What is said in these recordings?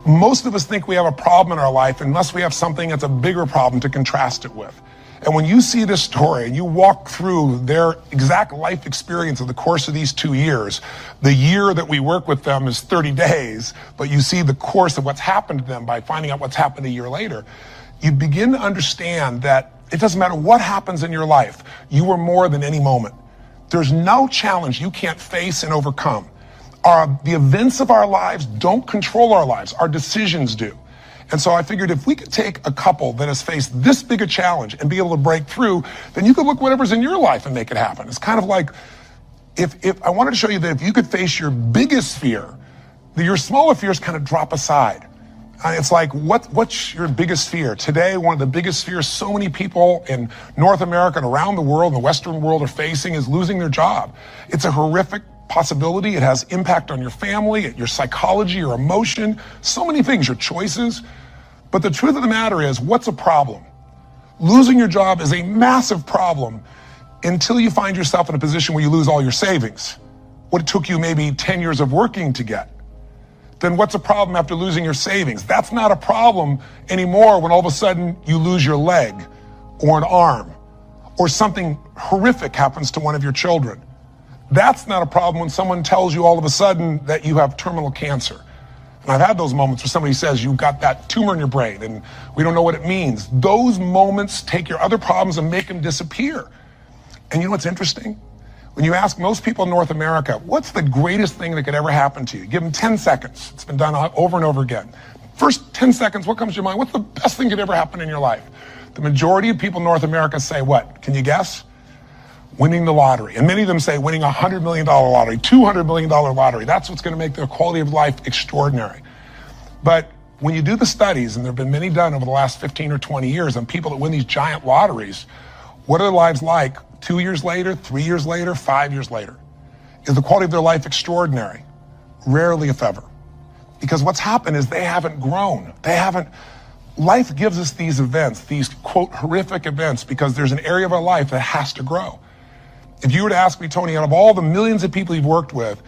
Most of us think we have a problem in our life unless we have something that's a bigger problem to contrast it with. And when you see this story and you walk through their exact life experience of the course of these 2 years, the year that we work with them is 30 days, but you see the course of what's happened to them by finding out what's happened a year later, you begin to understand that it doesn't matter what happens in your life, you are more than any moment. There's no challenge you can't face and overcome. The events of our lives don't control our lives, our decisions do. And so I figured if we could take a couple that has faced this big a challenge and be able to break through, then you could look whatever's in your life and make it happen. It's kind of like, if I wanted to show you that if you could face your biggest fear, your smaller fears kind of drop aside. It's like, what's your biggest fear? Today, one of the biggest fears so many people in North America and around the world, in the Western world, are facing is losing their job. It's a horrific possibility. It has impact on your family, your psychology, your emotion, so many things, your choices. But the truth of the matter is, what's a problem? Losing your job is a massive problem until you find yourself in a position where you lose all your savings, what it took you maybe 10 years of working to get. Then what's a problem after losing your savings? That's not a problem anymore when all of a sudden you lose your leg or an arm or something horrific happens to one of your children. That's not a problem when someone tells you all of a sudden that you have terminal cancer. And I've had those moments where somebody says you've got that tumor in your brain and we don't know what it means. Those moments take your other problems and make them disappear. And you know what's interesting? When you ask most people in North America, what's the greatest thing that could ever happen to you? Give them 10 seconds. It's been done over and over again. First 10 seconds, what comes to your mind? What's the best thing that could ever happen in your life? The majority of people in North America say what? Can you guess? Winning the lottery. And many of them say winning a $100 million lottery, $200 million lottery. That's what's going to make their quality of life extraordinary. But when you do the studies, and there have been many done over the last 15 or 20 years on people that win these giant lotteries, what are their lives like 2 years later, 3 years later, 5 years later? Is the quality of their life extraordinary? Rarely, if ever. Because what's happened is they haven't grown. Life gives us these events, these quote horrific events, because there's an area of our life that has to grow. If you were to ask me, Tony, out of all the millions of people you've worked with,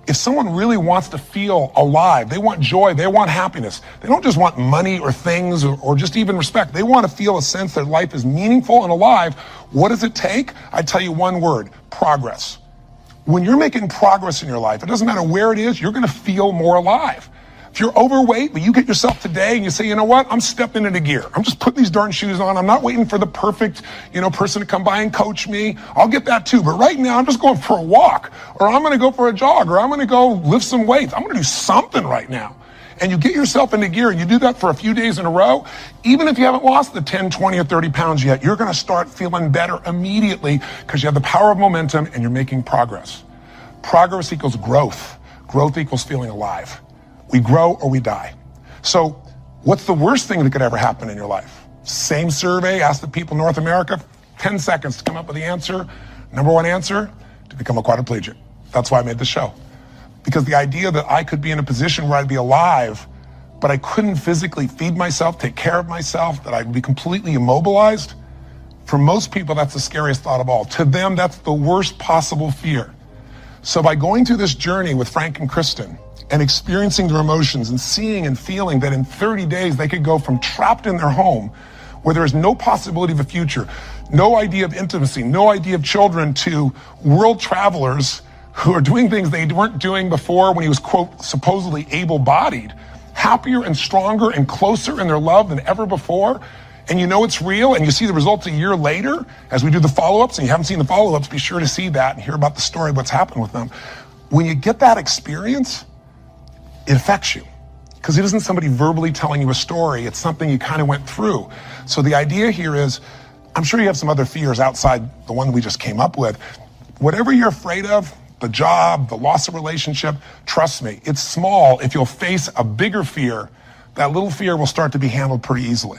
if someone really wants to feel alive, they want joy, they want happiness, they don't just want money or things or just even respect. They want to feel a sense that life is meaningful and alive. What does it take? I tell you one word: progress. When you're making progress in your life, it doesn't matter where it is, you're going to feel more alive. If you're overweight, but you get yourself today and you say, you know what, I'm stepping into gear. I'm just putting these darn shoes on. I'm not waiting for the perfect, person to come by and coach me. I'll get that too. But right now I'm just going for a walk, or I'm going to go for a jog, or I'm going to go lift some weights. I'm going to do something right now. And you get yourself into gear and you do that for a few days in a row. Even if you haven't lost the 10, 20, or 30 pounds yet, you're going to start feeling better immediately because you have the power of momentum and you're making progress. Progress equals growth. Growth equals feeling alive. We grow or we die. So what's the worst thing that could ever happen in your life? Same survey, asked the people in North America, 10 seconds to come up with the answer. Number one answer, to become a quadriplegic. That's why I made the show. Because the idea that I could be in a position where I'd be alive, but I couldn't physically feed myself, take care of myself, that I'd be completely immobilized, for most people, that's the scariest thought of all. To them, that's the worst possible fear. So by going through this journey with Frank and Kristen, and experiencing their emotions and seeing and feeling that in 30 days they could go from trapped in their home where there is no possibility of a future, no idea of intimacy, no idea of children, to world travelers who are doing things they weren't doing before when he was, quote, supposedly able-bodied, happier and stronger and closer in their love than ever before. And you know it's real, and you see the results a year later as we do the follow-ups, and you haven't seen the follow-ups, be sure to see that and hear about the story of what's happened with them. When you get that experience, it affects you, because it isn't somebody verbally telling you a story. It's something you kind of went through. So the idea here is, I'm sure you have some other fears outside the one we just came up with. Whatever you're afraid of, the job, the loss of relationship, trust me, it's small. If you'll face a bigger fear, that little fear will start to be handled pretty easily.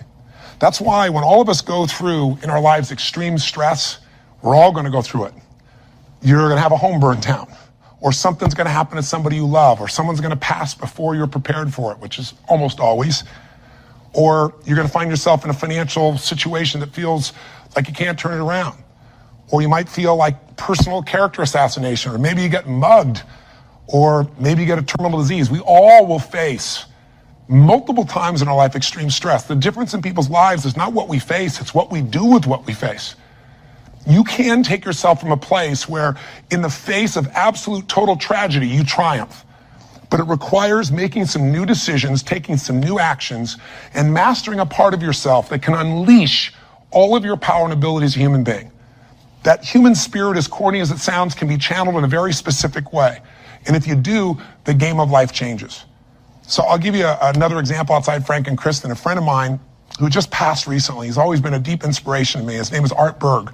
That's why when all of us go through in our lives extreme stress, we're all going to go through it. You're going to have a home burned down, or something's going to happen to somebody you love, or someone's going to pass before you're prepared for it, which is almost always. Or you're going to find yourself in a financial situation that feels like you can't turn it around. Or you might feel like personal character assassination, or maybe you get mugged, or maybe you get a terminal disease. We all will face multiple times in our life extreme stress. The difference in people's lives is not what we face, it's what we do with what we face. You can take yourself from a place where in the face of absolute total tragedy, you triumph. But it requires making some new decisions, taking some new actions, and mastering a part of yourself that can unleash all of your power and ability as a human being. That human spirit, as corny as it sounds, can be channeled in a very specific way. And if you do, the game of life changes. So I'll give you another example outside Frank and Kristen. A friend of mine who just passed recently, he's always been a deep inspiration to me. His name is Art Berg.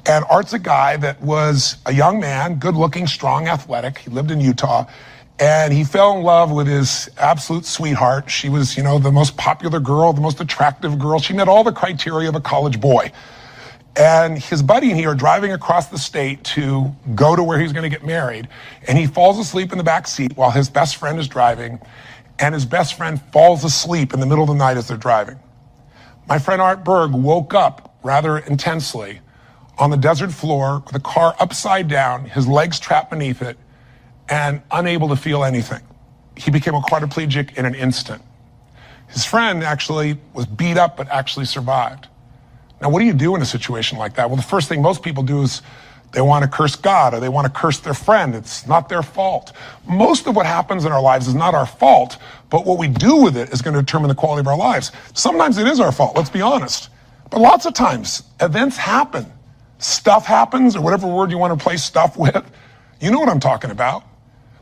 And Art's a guy that was a young man, good looking, strong, athletic. He lived in Utah. And he fell in love with his absolute sweetheart. She was, the most popular girl, the most attractive girl. She met all the criteria of a college boy. And his buddy and he are driving across the state to go to where he's going to get married. And he falls asleep in the back seat while his best friend is driving. And his best friend falls asleep in the middle of the night as they're driving. My friend Art Berg woke up rather intensely on the desert floor with the car upside down, his legs trapped beneath it, and unable to feel anything. He became a quadriplegic in an instant. His friend actually was beat up, but actually survived. Now, what do you do in a situation like that? Well, the first thing most people do is they want to curse God or they want to curse their friend. It's not their fault. Most of what happens in our lives is not our fault, but what we do with it is going to determine the quality of our lives. Sometimes it is our fault, let's be honest. But lots of times, events happen. Stuff happens, or whatever word you want to replace stuff with. You know what I'm talking about.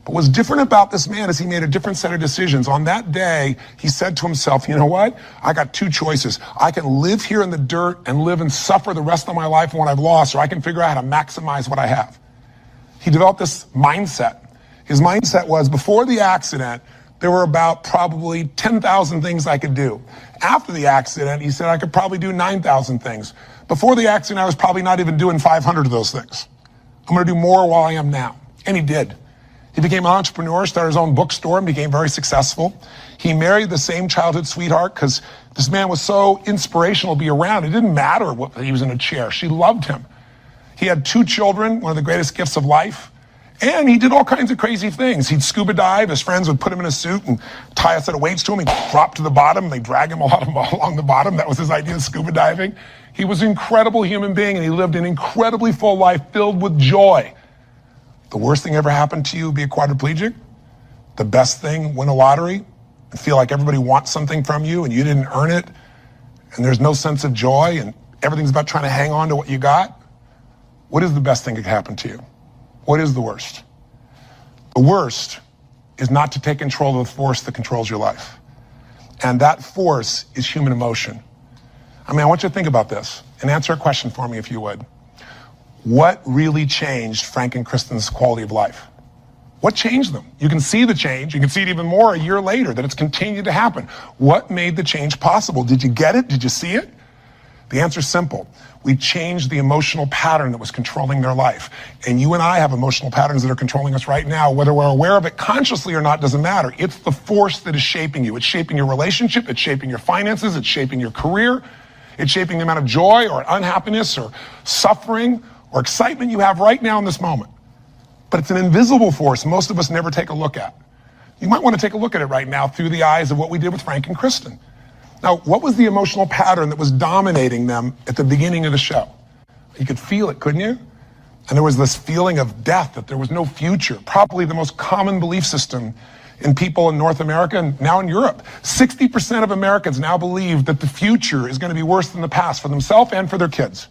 But what's different about this man is he made a different set of decisions. On that day, he said to himself, you know what? I got two choices. I can live here in the dirt and live and suffer the rest of my life for what I've lost, or I can figure out how to maximize what I have. He developed this mindset. His mindset was, before the accident, there were about probably 10,000 things I could do. After the accident, he said I could probably do 9,000 things. Before the accident, I was probably not even doing 500 of those things. I'm going to do more while I am now. And he did. He became an entrepreneur, started his own bookstore, and became very successful. He married the same childhood sweetheart because this man was so inspirational to be around. It didn't matter what he was in a chair. She loved him. He had 2 children, one of the greatest gifts of life. And he did all kinds of crazy things. He'd scuba dive. His friends would put him in a suit and tie a set of weights to him. He'd drop to the bottom. They'd drag him along the bottom. That was his idea of scuba diving. He was an incredible human being, and he lived an incredibly full life filled with joy. The worst thing ever happened to you, be a quadriplegic. The best thing, win a lottery and feel like everybody wants something from you and you didn't earn it. And there's no sense of joy and everything's about trying to hang on to what you got. What is the best thing that could happen to you? What is the worst? The worst is not to take control of the force that controls your life. And that force is human emotion. I want you to think about this and answer a question for me if you would. What really changed Frank and Kristen's quality of life? What changed them? You can see the change. You can see it even more a year later, that it's continued to happen. What made the change possible? Did you get it? Did you see it? The answer is simple. We changed the emotional pattern that was controlling their life. And you and I have emotional patterns that are controlling us right now. Whether we're aware of it consciously or not doesn't matter. It's the force that is shaping you. It's shaping your relationship. It's shaping your finances. It's shaping your career. It's shaping the amount of joy or unhappiness or suffering or excitement you have right now in this moment. But it's an invisible force most of us never take a look at. You might want to take a look at it right now through the eyes of what we did with Frank and Kristen. Now, what was the emotional pattern that was dominating them at the beginning of the show? You could feel it, couldn't you? And there was this feeling of death, that there was no future, probably the most common belief system in people in North America and now in Europe. 60% of Americans now believe that the future is going to be worse than the past for themselves and for their kids.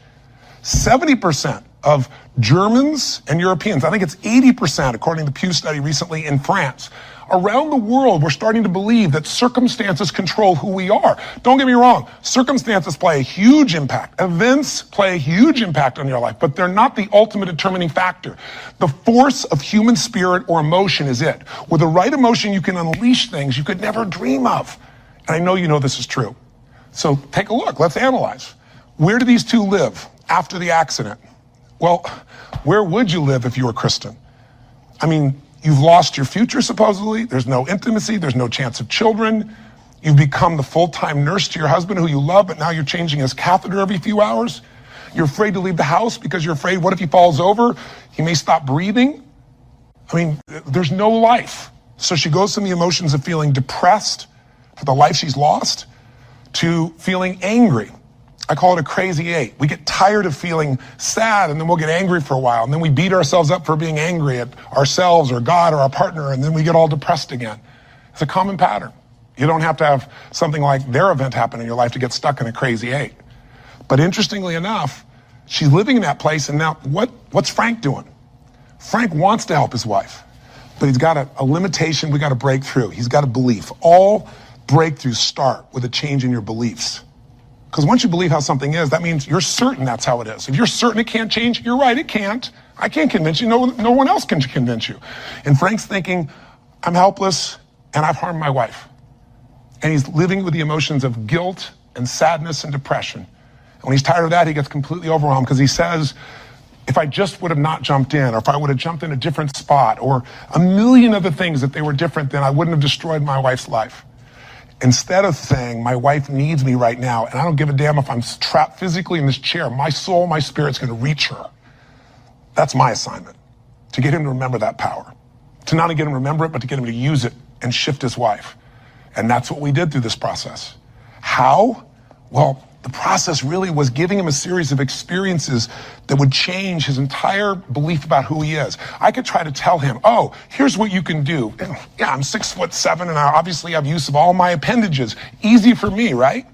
70% of Germans and Europeans, I think it's 80% according to the Pew study recently in France. Around the world, we're starting to believe that circumstances control who we are. Don't get me wrong, circumstances play a huge impact. Events play a huge impact on your life, but they're not the ultimate determining factor. The force of human spirit or emotion is it. With the right emotion, you can unleash things you could never dream of. And I know you know this is true. So take a look, let's analyze. Where do these 2 live after the accident? Well, where would you live if you were Kristen? You've lost your future, supposedly. There's no intimacy. There's no chance of children. You've become the full-time nurse to your husband who you love, but now you're changing his catheter every few hours. You're afraid to leave the house because you're afraid, what if he falls over? He may stop breathing. There's no life. So she goes from the emotions of feeling depressed, for the life she's lost, to feeling angry. I call it a crazy 8. We get tired of feeling sad, and then we'll get angry for a while, and then we beat ourselves up for being angry at ourselves or God or our partner, and then we get all depressed again. It's a common pattern. You don't have to have something like their event happen in your life to get stuck in a crazy 8. But interestingly enough, she's living in that place, and now what's Frank doing? Frank wants to help his wife, but he's got a limitation we got to break through. He's got a belief. All breakthroughs start with a change in your beliefs. Because once you believe how something is, that means you're certain that's how it is. If you're certain it can't change, you're right, it can't. I can't convince you. No one else can convince you. And Frank's thinking, I'm helpless and I've harmed my wife. And he's living with the emotions of guilt and sadness and depression. And when he's tired of that, he gets completely overwhelmed because he says, if I just would have not jumped in, or if I would have jumped in a different spot, or a million other things, if they were different, then I wouldn't have destroyed my wife's life. Instead of saying, my wife needs me right now, and I don't give a damn if I'm trapped physically in this chair, my soul, my spirit's going to reach her. That's my assignment, to get him to remember that power. To not only get him to remember it, but to get him to use it and shift his wife. And that's what we did through this process. How? Well, the process really was giving him a series of experiences that would change his entire belief about who he is. I could try to tell him, oh, here's what you can do. Yeah, I'm 6'7", and I obviously have use of all my appendages. Easy for me, right?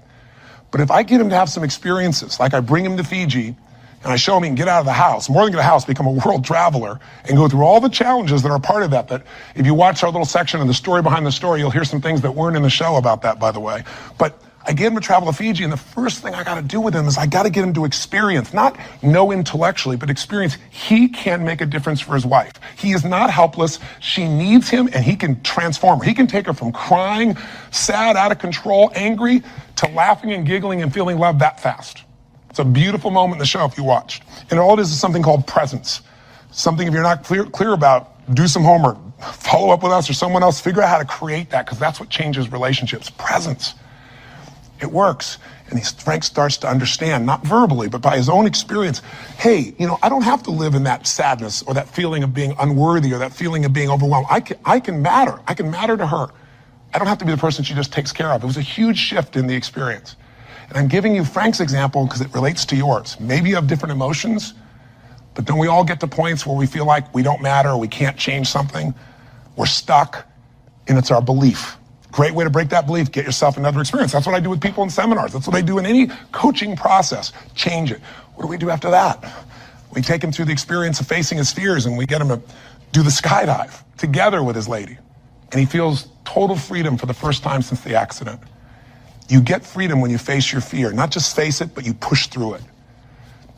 But if I get him to have some experiences, like I bring him to Fiji, and I show him he can get out of the house, more than get out of the house, become a world traveler, and go through all the challenges that are part of that if you watch our little section of the story behind the story, you'll hear some things that weren't in the show about that, by the way. But I get him to travel to Fiji, and the first thing I got to do with him is I got to get him to experience, not know intellectually, but experience he can make a difference for his wife. He is not helpless. She needs him, and he can transform her. He can take her from crying, sad, out of control, angry, to laughing and giggling and feeling love that fast. It's a beautiful moment in the show if you watched. And all it is something called presence. Something, if you're not clear about, do some homework, follow up with us or someone else, figure out how to create that, because that's what changes relationships. Presence. It works. And Frank starts to understand, not verbally, but by his own experience, hey, I don't have to live in that sadness or that feeling of being unworthy or that feeling of being overwhelmed. I can matter. I can matter to her. I don't have to be the person she just takes care of. It was a huge shift in the experience. And I'm giving you Frank's example because it relates to yours. Maybe you have different emotions, but don't we all get to points where we feel like we don't matter or we can't change something? We're stuck, and it's our belief. Great way to break that belief, get yourself another experience. That's what I do with people in seminars. That's what I do in any coaching process. Change it. What do we do after that? We take him through the experience of facing his fears, and we get him to do the skydive together with his lady. And he feels total freedom for the first time since the accident. You get freedom when you face your fear. Not just face it, but you push through it.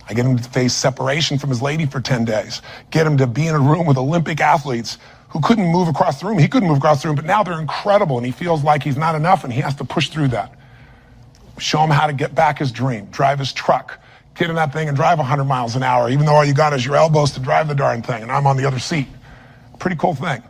I get him to face separation from his lady for 10 days. Get him to be in a room with Olympic athletes who couldn't move across the room. He couldn't move across the room, but now they're incredible, and he feels like he's not enough, and he has to push through that. Show him how to get back his dream, drive his truck, get in that thing and drive 100 miles an hour, even though all you got is your elbows to drive the darn thing, and I'm on the other seat. Pretty cool thing.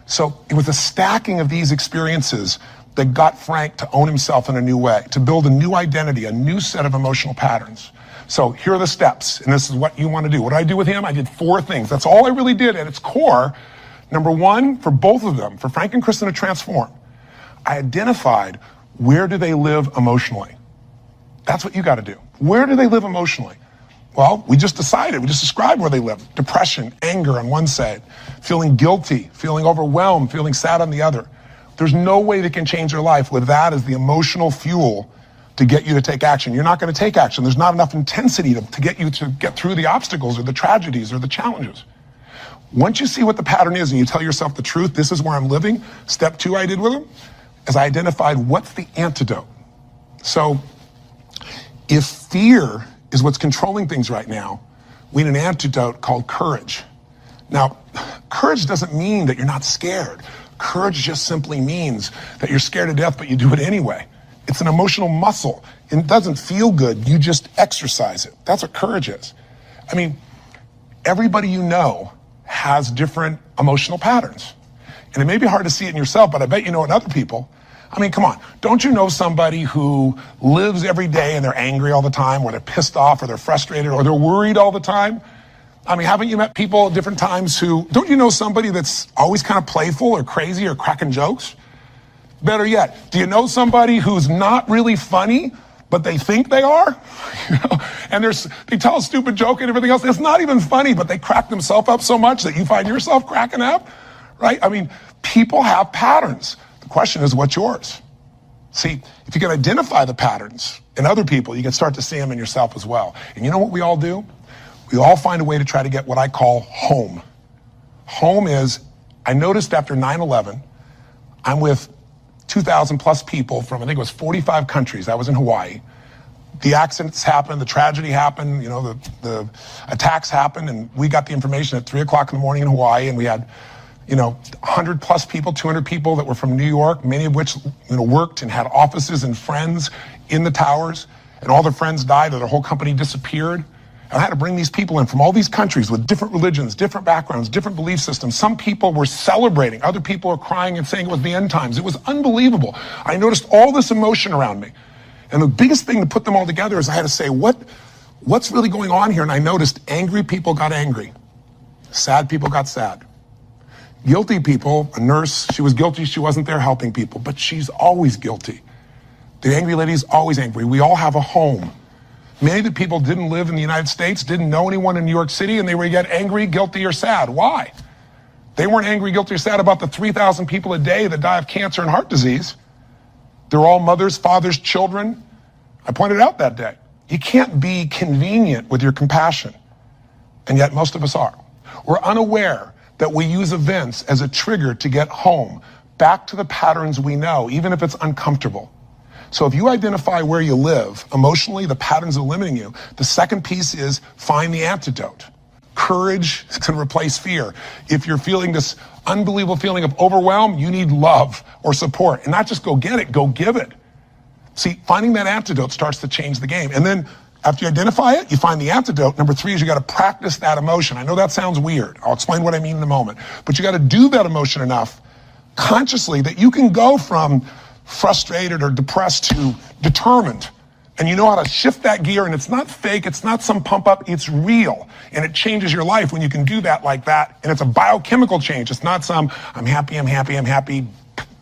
So it was a stacking of these experiences that got Frank to own himself in a new way, to build a new identity, a new set of emotional patterns. So here are the steps, and this is what you want to do. What did I do with him? I did 4 things. That's all I really did at its core. Number 1, for both of them, for Frank and Kristen to transform, I identified where do they live emotionally. That's what you got to do. Where do they live emotionally? Well, we just described where they live. Depression, anger on one side, feeling guilty, feeling overwhelmed, feeling sad on the other. There's no way they can change their life with that as the emotional fuel to get you to take action. You're not going to take action. There's not enough intensity to get you to get through the obstacles or the tragedies or the challenges. Once you see what the pattern is and you tell yourself the truth, this is where I'm living. Step 2 I did with him is I identified what's the antidote. So if fear is what's controlling things right now, we need an antidote called courage. Now, courage doesn't mean that you're not scared. Courage just simply means that you're scared to death, but you do it anyway. It's an emotional muscle. It doesn't feel good. You just exercise it. That's what courage is. I mean, everybody you know has different emotional patterns. And it may be hard to see it in yourself, but I bet you know in other people. I mean, come on. Don't you know somebody who lives every day and they're angry all the time, or they're pissed off, or they're frustrated, or they're worried all the time? I mean, haven't you met people at different times don't you know somebody that's always kind of playful or crazy or cracking jokes? Better yet, do you know somebody who's not really funny, but they think they are? And they tell a stupid joke and everything else. It's not even funny, but they crack themselves up so much that you find yourself cracking up, right? I mean, people have patterns. The question is, what's yours? See, if you can identify the patterns in other people, you can start to see them in yourself as well. And you know what we all do? We all find a way to try to get what I call home. Home is, I noticed after 9/11, I'm with 2,000 plus people from, I think it was 45 countries. I was in Hawaii. The accidents happened, the tragedy happened, the attacks happened, and we got the information at 3 o'clock in the morning in Hawaii, and we had 100 plus people, 200 people that were from New York, many of which worked and had offices and friends in the towers, and all their friends died or their whole company disappeared. And I had to bring these people in from all these countries with different religions, different backgrounds, different belief systems. Some people were celebrating. Other people were crying and saying it was the end times. It was unbelievable. I noticed all this emotion around me. And the biggest thing to put them all together is I had to say, what's really going on here? And I noticed angry people got angry. Sad people got sad. Guilty people, a nurse, she was guilty. She wasn't there helping people, but she's always guilty. The angry lady is always angry. We all have a home. Many of the people didn't live in the United States, didn't know anyone in New York City, and they were yet angry, guilty, or sad. Why? They weren't angry, guilty, or sad about the 3,000 people a day that die of cancer and heart disease. They're all mothers, fathers, children. I pointed out that day. You can't be convenient with your compassion, and yet most of us are. We're unaware that we use events as a trigger to get home, back to the patterns we know, even if it's uncomfortable. So if you identify where you live, emotionally, the patterns that are limiting you, the second piece is find the antidote. Courage can replace fear. If you're feeling this unbelievable feeling of overwhelm, you need love or support. And not just go get it, go give it. See, finding that antidote starts to change the game. And then after you identify it, you find the antidote. Number 3 is you got to practice that emotion. I know that sounds weird. I'll explain what I mean in a moment. But you got to do that emotion enough consciously that you can go from frustrated or depressed to determined. And you know how to shift that gear, and it's not fake, it's not some pump up, it's real. And it changes your life when you can do that like that. And it's a biochemical change. It's not some I'm happy,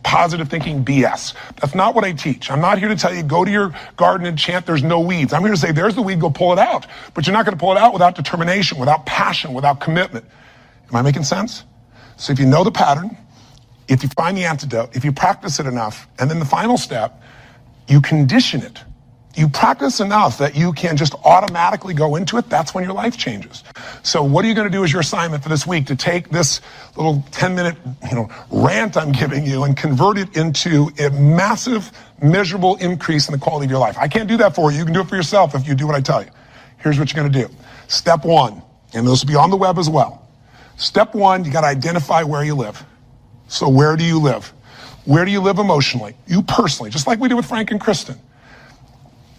positive thinking BS. That's not what I teach. I'm not here to tell you go to your garden and chant there's no weeds. I'm here to say there's the weed, go pull it out. But you're not going to pull it out without determination, without passion, without commitment. Am I making sense? So if you know the pattern, if you find the antidote, if you practice it enough, and then the final step, you condition it. You practice enough that you can just automatically go into it. That's when your life changes. So what are you going to do as your assignment for this week to take this little 10-minute, rant I'm giving you and convert it into a massive, measurable increase in the quality of your life? I can't do that for you. You can do it for yourself if you do what I tell you. Here's what you're going to do. Step 1, and this will be on the web as well. Step 1, you got to identify where you live. So where do you live? Where do you live emotionally? You personally, just like we did with Frank and Kristen.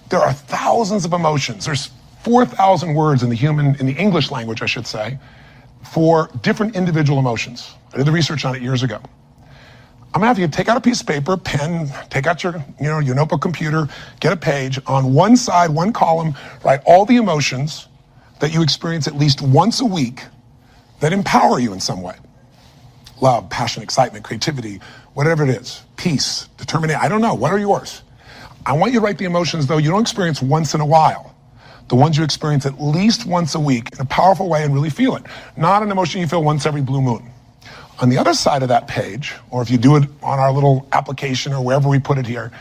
There are thousands of emotions. There's 4,000 words in the English language, I should say, for different individual emotions. I did the research on it years ago. I'm gonna have you take out a piece of paper, pen, take out your notebook, computer, get a page. On one side, one column, write all the emotions that you experience at least once a week that empower you in some way. Love, passion, excitement, creativity, whatever it is. Peace, determination, I don't know. What are yours? I want you to write the emotions, though, you don't experience once in a while. The ones you experience at least once a week in a powerful way and really feel it. Not an emotion you feel once every blue moon. On the other side of that page, or if you do it on our little application or wherever we put it here,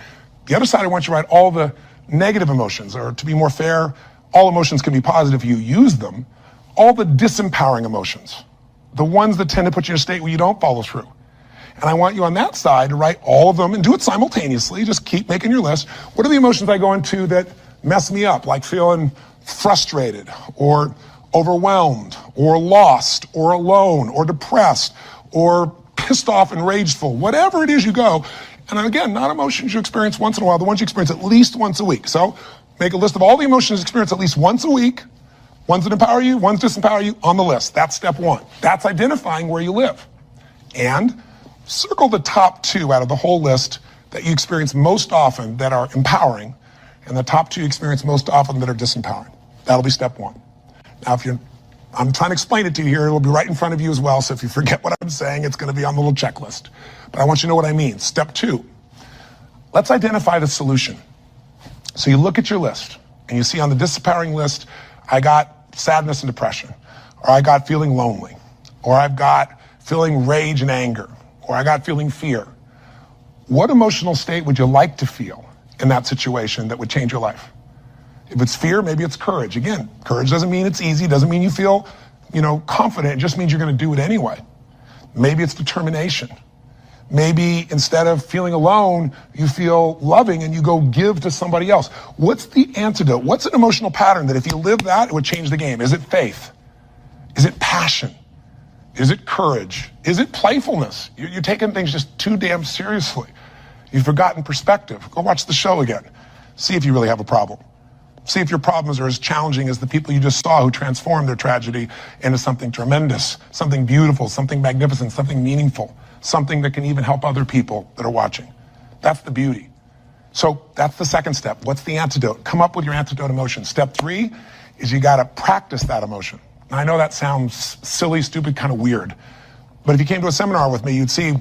the other side I want you to write all the negative emotions, or to be more fair, all emotions can be positive if you use them, all the disempowering emotions. The ones that tend to put you in a state where you don't follow through. And I want you on that side to write all of them and do it simultaneously. Just keep making your list. What are the emotions I go into that mess me up, like feeling frustrated or overwhelmed or lost or alone or depressed or pissed off and rageful, whatever it is you go. And again, not emotions you experience once in a while, the ones you experience at least once a week. So make a list of all the emotions you experience at least once a week. Ones that empower you, ones that disempower you, on the list. That's step 1. That's identifying where you live. And circle the top 2 out of the whole list that you experience most often that are empowering, and the top 2 you experience most often that are disempowering. That'll be step 1. Now, I'm trying to explain it to you here. It'll be right in front of you as well. So if you forget what I'm saying, it's going to be on the little checklist. But I want you to know what I mean. Step 2, Let's identify the solution. So you look at your list and you see on the disempowering list, I got sadness and depression, or I got feeling lonely, or I've got feeling rage and anger, or I got feeling fear. What emotional state would you like to feel in that situation that would change your life? If it's fear, maybe it's courage. Again, courage doesn't mean it's easy, doesn't mean you feel, confident. It just means you're going to do it anyway. Maybe it's determination. Maybe instead of feeling alone, you feel loving and you go give to somebody else. What's the antidote? What's an emotional pattern that if you live that, it would change the game? Is it faith? Is it passion? Is it courage? Is it playfulness? You're taking things just too damn seriously. You've forgotten perspective. Go watch the show again. See if you really have a problem. See if your problems are as challenging as the people you just saw who transformed their tragedy into something tremendous, something beautiful, something magnificent, something meaningful, something that can even help other people that are watching. That's the beauty. So that's the second step. What's the antidote? Come up with your antidote emotion. Step 3 is you got to practice that emotion. Now, I know that sounds silly, stupid, kind of weird. But if you came to a seminar with me, you'd see,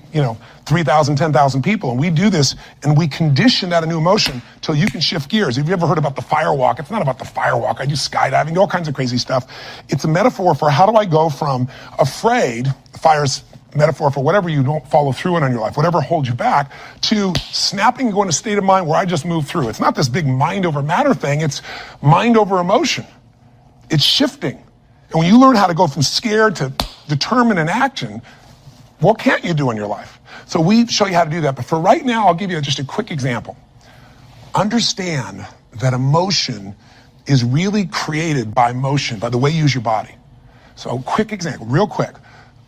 3,000, 10,000 people, and we do this, and we condition that a new emotion till you can shift gears. Have you ever heard about the fire walk? It's not about the fire walk. I do skydiving, all kinds of crazy stuff. It's a metaphor for how do I go from afraid, fire's metaphor for whatever you don't follow through on in your life, whatever holds you back, to snapping and going to a state of mind where I just move through. It's not this big mind over matter thing. It's mind over emotion. It's shifting. And when you learn how to go from scared to determined in action, what can't you do in your life? So we show you how to do that. But for right now, I'll give you just a quick example. Understand that emotion is really created by motion, by the way you use your body. So quick example, real quick.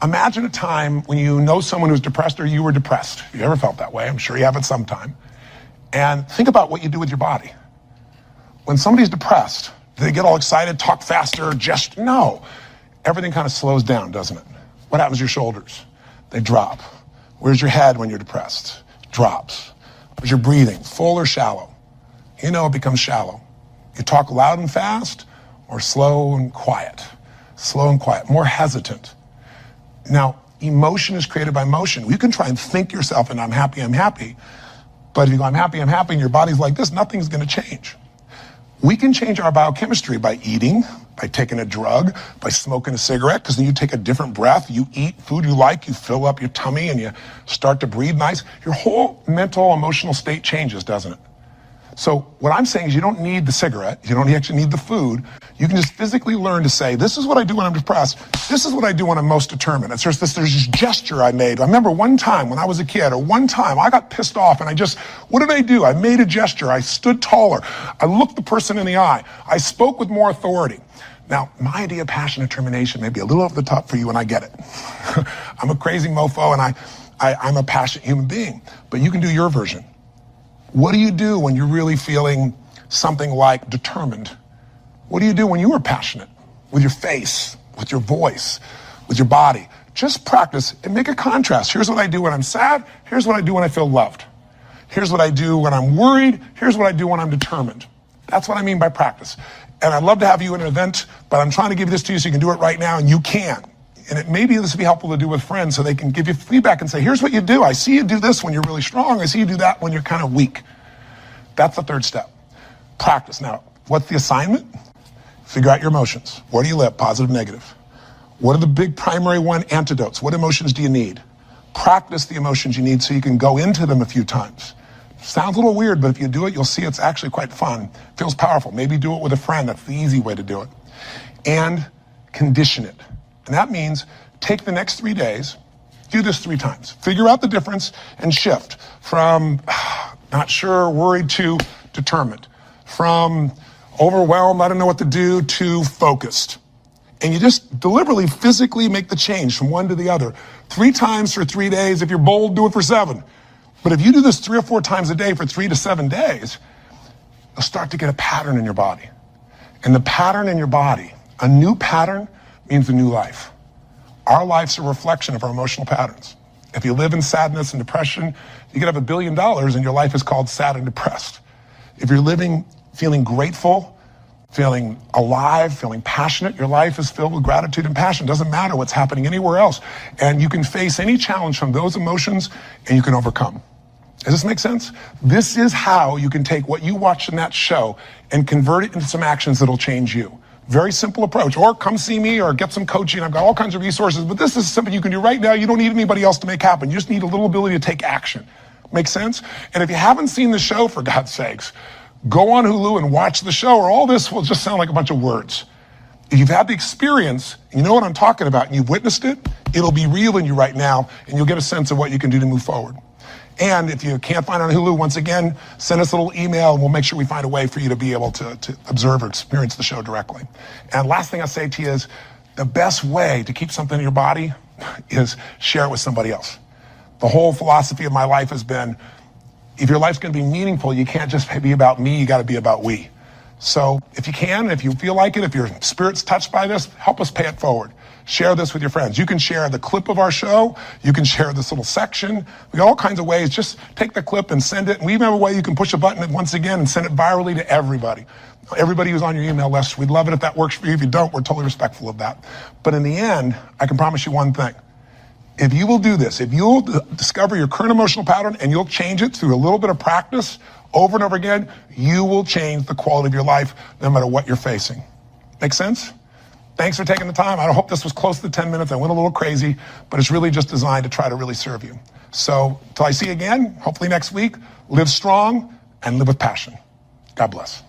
Imagine a time when you know someone who's depressed or you were depressed. If you ever felt that way, I'm sure you have at some time. And think about what you do with your body. When somebody's depressed, do they get all excited, talk faster, gesture? No. Everything kind of slows down, doesn't it? What happens to your shoulders? They drop. Where's your head when you're depressed? Drops. Where's your breathing? Full or shallow? It becomes shallow. You talk loud and fast or slow and quiet? Slow and quiet, more hesitant. Now, emotion is created by motion. You can try and think yourself into I'm happy. But if you go, I'm happy, and your body's like this, nothing's going to change. We can change our biochemistry by eating, by taking a drug, by smoking a cigarette, because then you take a different breath, you eat food you like, you fill up your tummy, and you start to breathe nice. Your whole mental, emotional state changes, doesn't it? So what I'm saying is you don't need the cigarette, you don't actually need the food. You can just physically learn to say, this is what I do when I'm depressed, this is what I do when I'm most determined. There's this gesture I made. I remember one time when I was a kid, or one time I got pissed off, and what did I do? I made a gesture, I stood taller, I looked the person in the eye, I spoke with more authority. Now, my idea of passion and determination may be a little over the top for you, and I get it. I'm a crazy mofo, and I'm a passionate human being, but you can do your version. What do you do when you're really feeling something like determined? What do you do when you are passionate? With your face, with your voice, with your body. Just practice and make a contrast. Here's what I do when I'm sad. Here's what I do when I feel loved. Here's what I do when I'm worried. Here's what I do when I'm determined. That's what I mean by practice. And I'd love to have you in an event, but I'm trying to give this to you so you can do it right now, and you can. And maybe this would be helpful to do with friends so they can give you feedback and say, here's what you do. I see you do this when you're really strong. I see you do that when you're kind of weak. That's the third step. Practice. Now, what's the assignment? Figure out your emotions. Where do you live? Positive, negative. What are the big primary antidotes? What emotions do you need? Practice the emotions you need so you can go into them a few times. Sounds a little weird, but if you do it, you'll see it's actually quite fun. Feels powerful. Maybe do it with a friend. That's the easy way to do it. And condition it. And that means take the next 3 days, do this 3 times. Figure out the difference and shift from not sure, worried to determined. From overwhelmed, I don't know what to do, to focused. And you just deliberately, physically make the change from one to the other. 3 times for 3 days. If you're bold, do it for 7. But if you do this 3 or 4 times a day for 3 to 7 days, you'll start to get a pattern in your body. And the pattern in your body, a new pattern, means a new life. Our life's a reflection of our emotional patterns. If you live in sadness and depression, you could have $1 billion and your life is called sad and depressed. If you're living feeling grateful, feeling alive, feeling passionate, your life is filled with gratitude and passion. It doesn't matter what's happening anywhere else. And you can face any challenge from those emotions and you can overcome. Does this make sense? This is how you can take what you watched in that show and convert it into some actions that'll change you. Very simple approach. Or come see me or get some coaching. I've got all kinds of resources, but this is something you can do right now. You don't need anybody else to make happen. You just need a little ability to take action. Make sense? And if you haven't seen the show, for God's sakes, go on Hulu and watch the show, or all this will just sound like a bunch of words. If you've had the experience, you know what I'm talking about, and you've witnessed it, it'll be real in you right now, and you'll get a sense of what you can do to move forward. And if you can't find it on Hulu, once again, send us a little email, and we'll make sure we find a way for you to be able to observe or experience the show directly. And last thing I'll say to you is, the best way to keep something in your body is share it with somebody else. The whole philosophy of my life has been, if your life's going to be meaningful, you can't just be about me, you got to be about we. So if you can, if you feel like it, if your spirit's touched by this, help us pay it forward. Share this with your friends. You can share the clip of our show. You can share this little section. We got all kinds of ways. Just take the clip and send it. And we even have a way you can push a button once again and send it virally to everybody. Everybody who's on your email list. We'd love it if that works for you. If you don't, we're totally respectful of that. But in the end, I can promise you one thing. If you will do this, if you'll discover your current emotional pattern and you'll change it through a little bit of practice over and over again, you will change the quality of your life no matter what you're facing. Make sense? Thanks for taking the time. I hope this was close to 10 minutes. I went a little crazy, but it's really just designed to try to really serve you. So till I see you again, hopefully next week, live strong and live with passion. God bless.